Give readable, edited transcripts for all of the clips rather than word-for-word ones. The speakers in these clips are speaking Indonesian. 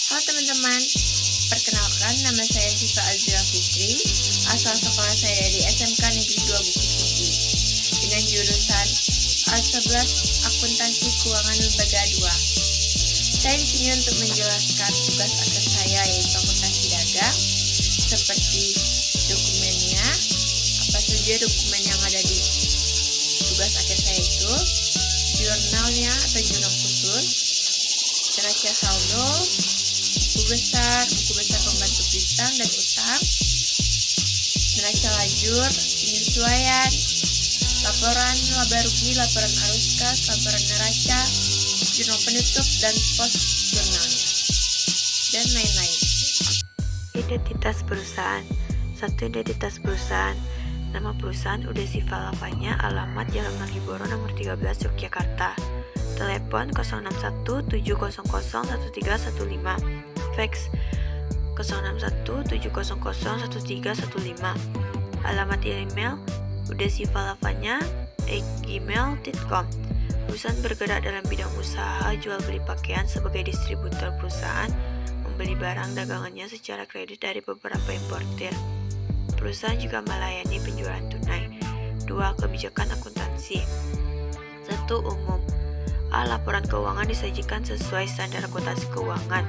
Halo teman-teman, perkenalkan nama saya Syifa Azra Fitri, asal sekolah saya dari SMK Negeri 2 Bukit Tinggi, dengan jurusan A11 Akuntansi Keuangan Lembaga 2. Saya di sini untuk menjelaskan tugas akhir saya yaitu akuntansi dagang, seperti dokumennya, apa saja dokumen yang ada di tugas akhir saya itu, jurnalnya atau jurnal khusus, neraca saldo, buku besar pembantu piutang dan utang, neraca lajur, penyesuaian, laporan laba rugi, laporan arus kas, laporan neraca, jurnal penutup dan pos jurnalnya, dan lain-lain. Identitas perusahaan. 1. Identitas perusahaan. Nama perusahaan Ude Siva Lavanya, alamat Jalan Malioboro nomor 13 Yogyakarta. Telepon 061 700 1315. Fax 061 700 1315. Alamat email udesivalavanya@gmail.com. Perusahaan bergerak dalam bidang usaha jual beli pakaian sebagai distributor perusahaan, membeli barang dagangannya secara kredit dari beberapa importir. Perusahaan juga melayani penjualan tunai. 2. Kebijakan akuntansi. 1. Umum. A. Laporan keuangan disajikan sesuai standar akuntansi keuangan.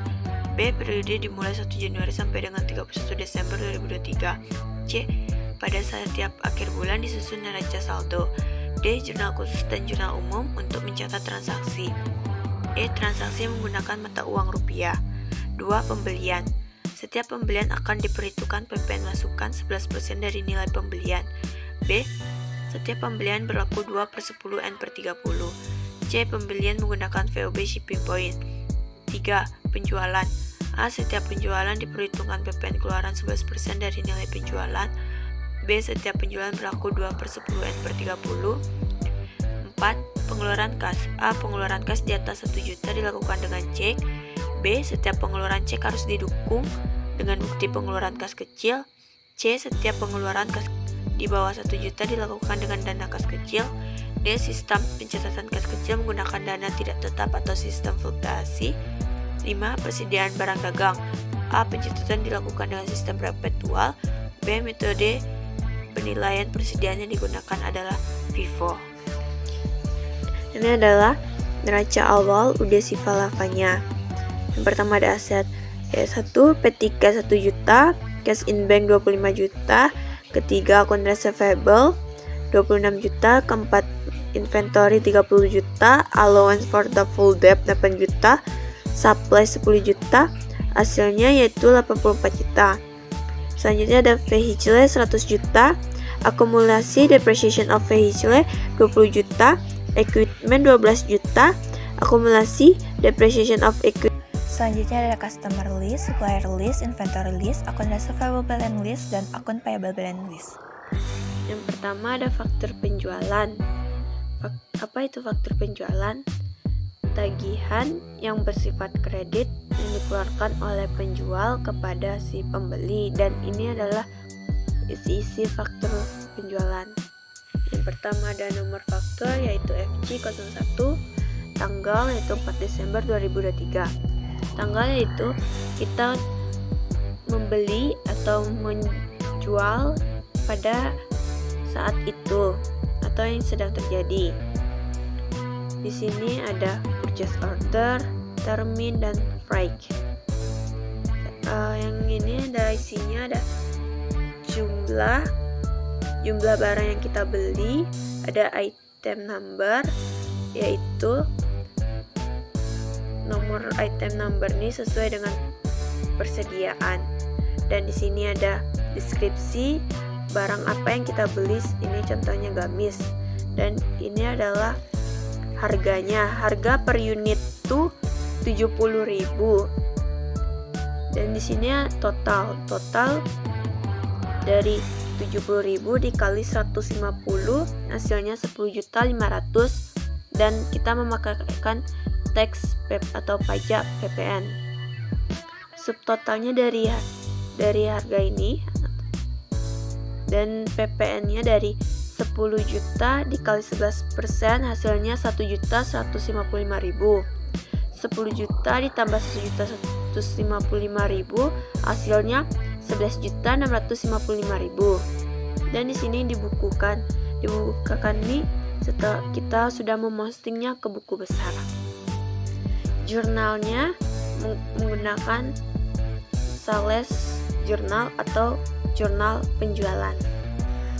B. Periode dimulai 1 Januari sampai dengan 31 Desember 2023. C. Pada setiap akhir bulan disusun neraca saldo. D. Jurnal khusus dan jurnal umum untuk mencatat transaksi. E. Transaksi menggunakan mata uang rupiah. 2. Pembelian. Setiap pembelian akan diperhitungkan PPN masukan 11% dari nilai pembelian. B. Setiap pembelian berlaku 2/10 N/30. C. Pembelian menggunakan VOB shipping point. 3. Penjualan. A. Setiap penjualan diperhitungkan PPN keluaran 11% dari nilai penjualan. B. Setiap penjualan berlaku 2/10 N/30. 4. Pengeluaran kas. A. Pengeluaran kas di atas 1 juta dilakukan dengan cek. B. Setiap pengeluaran cek harus didukung dengan bukti pengeluaran kas kecil. C. Setiap pengeluaran kas di bawah 1 juta dilakukan dengan dana kas kecil. D. Sistem pencatatan kas kecil menggunakan dana tidak tetap atau sistem fluktuasi. 5. Persediaan barang dagang. A. Pencatatan dilakukan dengan sistem perpetual. B. Metode penilaian persediaan yang digunakan adalah FIFO. Ini adalah neraca awal Ude Siva Lavanya. Yang pertama ada aset. 1. P3 1 juta, cash in bank 25 juta. Ketiga, akun receivable 26 juta. Keempat, inventory 30 juta. Allowance for the full debt 8 juta. Supply 10 juta. Hasilnya yaitu 84 juta. Selanjutnya ada vehicle 100 juta. Akumulasi depreciation of vehicle 20 juta. Equipment 12 juta. Akumulasi depreciation of equipment. Selanjutnya ada customer list, supplier list, inventory list, akun receivable balance list, dan akun payable balance list. Yang pertama ada faktur penjualan. Apa itu faktur penjualan? Tagihan yang bersifat kredit yang dikeluarkan oleh penjual kepada si pembeli, dan ini adalah isi faktur penjualan. Yang pertama ada nomor faktur yaitu FC01, tanggal yaitu 4 Desember 2023. Tanggal yaitu kita membeli atau menjual pada saat itu atau yang sedang terjadi. Di sini ada purchase order, termin, dan freight. Yang ini ada isinya ada jumlah barang yang kita beli, ada item number yaitu nomor item number ini sesuai dengan persediaan, dan di sini ada deskripsi barang apa yang kita beli. Ini contohnya gamis, dan ini adalah harganya. Harga per unit tuh 70.000, dan di sini total dari 70.000 dikali 150 hasilnya 10.500.000, dan kita memakaikan tax atau pajak PPN. Subtotalnya dari harga ini, dan PPN-nya dari 10 juta dikali 11% hasilnya 1.155.000. 10 juta ditambah 1.155.000 hasilnya 11.655.000. Dan di sini dibukukan nih setelah kita sudah memostingnya ke buku besar. Jurnalnya menggunakan sales jurnal atau jurnal penjualan.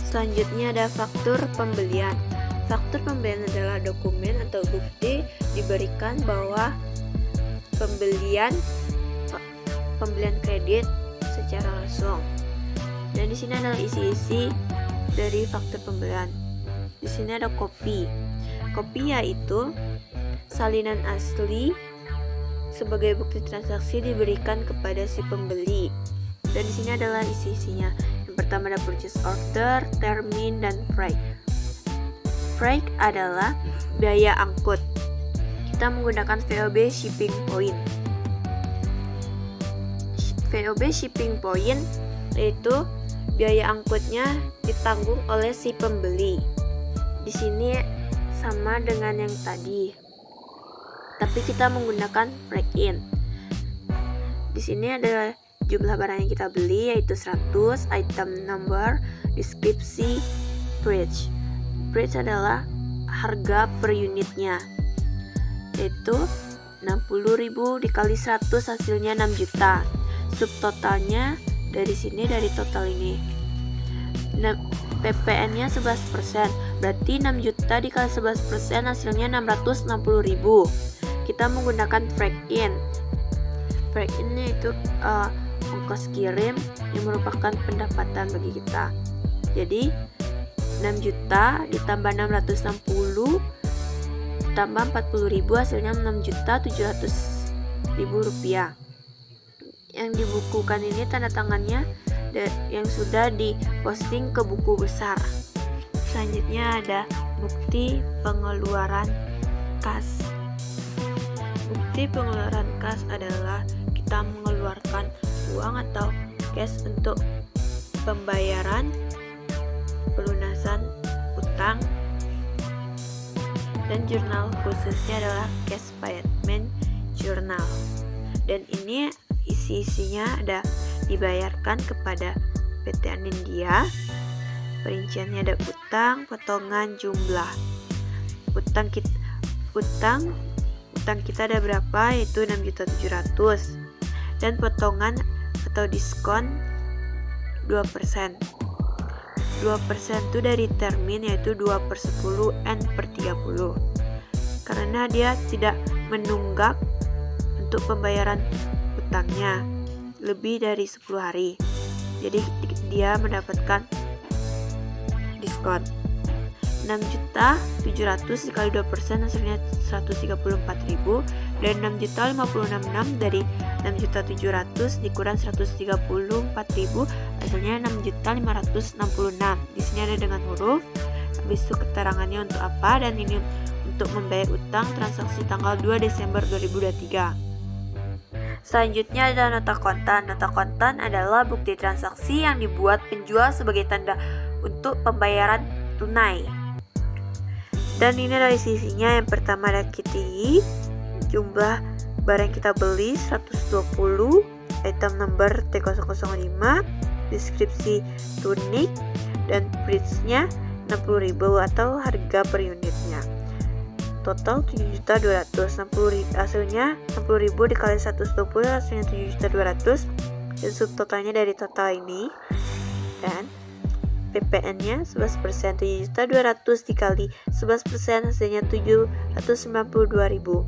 Selanjutnya ada faktur pembelian. Faktur pembelian adalah dokumen atau bukti diberikan bahwa pembelian kredit secara langsung. Dan di sini adalah isi-isi dari faktur pembelian. Di sini ada kopi. Kopi yaitu salinan asli sebagai bukti transaksi diberikan kepada si pembeli. Dan di sini adalah isi-isinya. Yang pertama ada purchase order, termin, dan freight. Freight adalah biaya angkut. Kita menggunakan VOB shipping point. VOB shipping point yaitu biaya angkutnya ditanggung oleh si pembeli. Di sini sama dengan yang tadi, tapi kita menggunakan break-in. Di sini ada jumlah barang yang kita beli yaitu 100, item number, deskripsi, price. Price adalah harga per unitnya, yaitu 60.000 dikali 100 hasilnya 6 juta. Subtotalnya dari sini, dari total ini PPN-nya 11%, berarti 6 juta dikali 11% hasilnya 660.000. Kita menggunakan break-in. Break-in itu ongkos kirim yang merupakan pendapatan bagi kita. Jadi 6 juta ditambah 660 ditambah 40.000 hasilnya 6.700.000 rupiah. Yang dibukukan ini tanda tangannya yang sudah diposting ke buku besar. Selanjutnya ada bukti pengeluaran kas. Bukti pengeluaran kas adalah kita mengeluarkan uang atau cash untuk pembayaran, pelunasan utang, dan jurnal khususnya adalah cash payment journal. Dan ini isi-isinya ada dibayarkan kepada PT Anindya. Perinciannya ada utang, potongan, jumlah. Utang kita ada berapa, yaitu 6.700.000. Dan potongan atau diskon 2%. 2% itu dari termin, yaitu 2/10 N/30. Karena dia tidak menunggak untuk pembayaran utangnya lebih dari 10 hari. Jadi dia mendapatkan diskon. 6.700.000 dikali 2% hasilnya 134.000, dan 6.556.000 dari 6.700.000 dikurang 134.000 hasilnya 6.566. Di sini ada dengan huruf, habis itu keterangannya untuk apa, dan ini untuk membayar utang transaksi tanggal 2 Desember 2023. Selanjutnya ada nota kontan. Nota kontan adalah bukti transaksi yang dibuat penjual sebagai tanda untuk pembayaran tunai. Dan ini adalah sisinya. Yang pertama ada kitty, jumlah barang kita beli 120, item number T005, deskripsi tunik, dan price-nya 60.000 atau harga per unitnya. Total 7.260.000, hasilnya 60.000 dikali 120 hasilnya 7.200.000, dan subtotalnya dari total ini. Dan PPN-nya 11%, 7.200.000 dikali 11% hasilnya 792.000.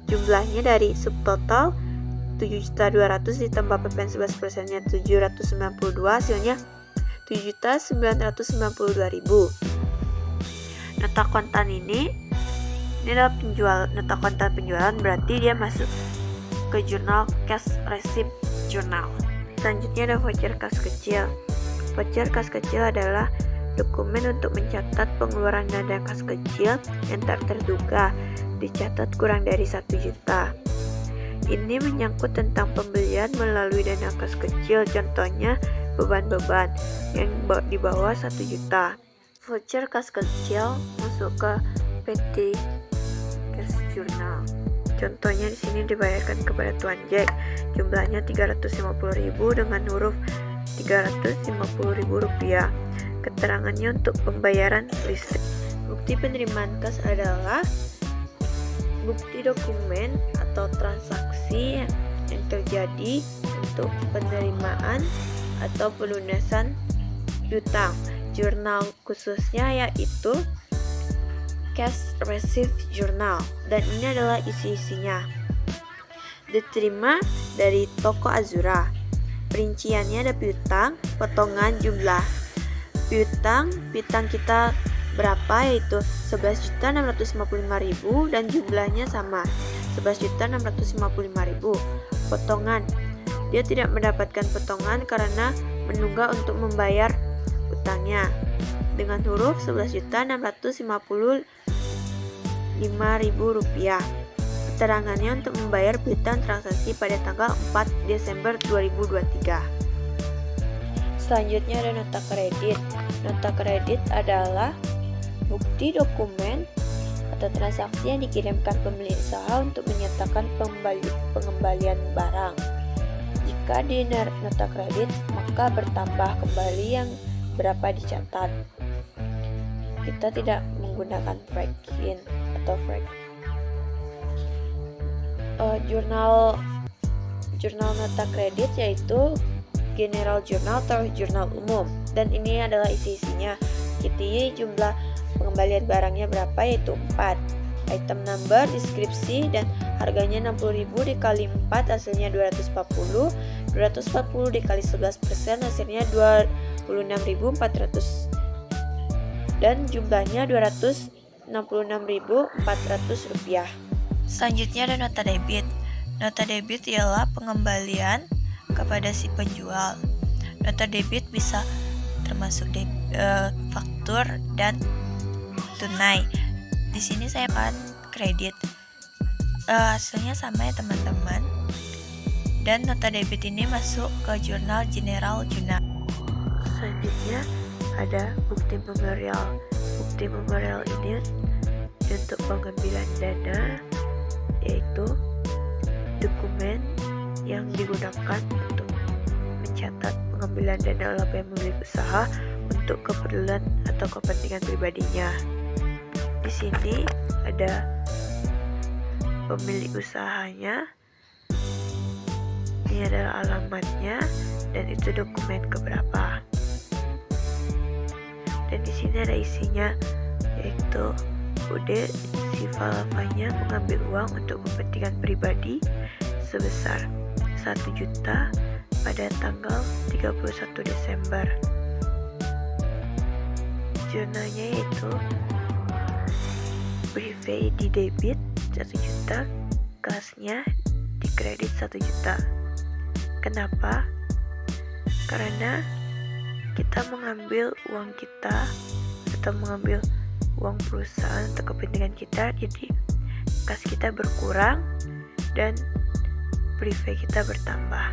Jumlahnya dari subtotal 7.200.000 ditambah PPN 11%-nya 792, hasilnya 7.992.000. Nota kontan ini adalah nota kontan penjualan, berarti dia masuk ke jurnal cash receipt journal. Selanjutnya ada voucher kas kecil. Voucher kas kecil adalah dokumen untuk mencatat pengeluaran dana kas kecil yang tak terduga, dicatat kurang dari 1 juta. Ini menyangkut tentang pembelian melalui dana kas kecil, contohnya beban-beban yang di bawah 1 juta. Voucher kas kecil masuk ke PT Cash Journal. Contohnya di sini dibayarkan kepada Tuan Jack, jumlahnya 350.000 dengan huruf 350.000 rupiah. Keterangannya untuk pembayaran listrik. Bukti penerimaan kas adalah bukti dokumen atau transaksi yang terjadi untuk penerimaan atau pelunasan piutang. Jurnal khususnya yaitu Cash Receipt Journal, dan ini adalah isi-isinya. Diterima dari toko Azura. Perinciannya ada piutang, potongan jumlah piutang kita berapa, yaitu 11.655.000 dan jumlahnya sama 11.655.000. Potongan, dia tidak mendapatkan potongan karena menunggak untuk membayar utangnya dengan huruf 11.655.000 rupiah. Keterangannya untuk membayar piutang transaksi pada tanggal 4 Desember 2023. Selanjutnya ada nota kredit. Nota kredit adalah bukti dokumen atau transaksi yang dikirimkan pemilik usaha untuk menyatakan pengembalian barang. Jika di nota kredit, maka bertambah kembali yang berapa dicatat. Kita tidak menggunakan franking atau jurnal nota kredit yaitu General Journal atau jurnal umum, dan ini adalah isi-isinya. Kita jumlah pengembalian barangnya berapa, yaitu 4. Item number, deskripsi, dan harganya 60.000 dikali 4 hasilnya 240. 240 dikali 11% hasilnya 26.400 dan jumlahnya 266.400 rupiah. Selanjutnya ada nota debit. Nota debit ialah pengembalian kepada si penjual. Nota debit bisa termasuk faktur dan tunai. Di sini saya akan kredit. Hasilnya sama ya teman-teman. Dan nota debit ini masuk ke jurnal General Journal. Selanjutnya ada bukti memorial. Bukti memorial ini untuk pengambilan dana, yaitu dokumen yang digunakan untuk mencatat pengambilan dana oleh pemilik usaha untuk keperluan atau kepentingan pribadinya. Di sini ada pemilik usahanya, ini adalah alamatnya, dan itu dokumen keberapa. Dan di sini ada isinya, yaitu Bude si Falavanya mengambil uang untuk kepentingan pribadi sebesar 1 juta pada tanggal 31 Desember. Jurnalnya yaitu privé di debit 1 juta, kasnya di kredit 1 juta. Kenapa? Karena kita mengambil uang kita atau mengambil uang perusahaan untuk kepentingan kita, jadi kas kita berkurang dan privé kita bertambah.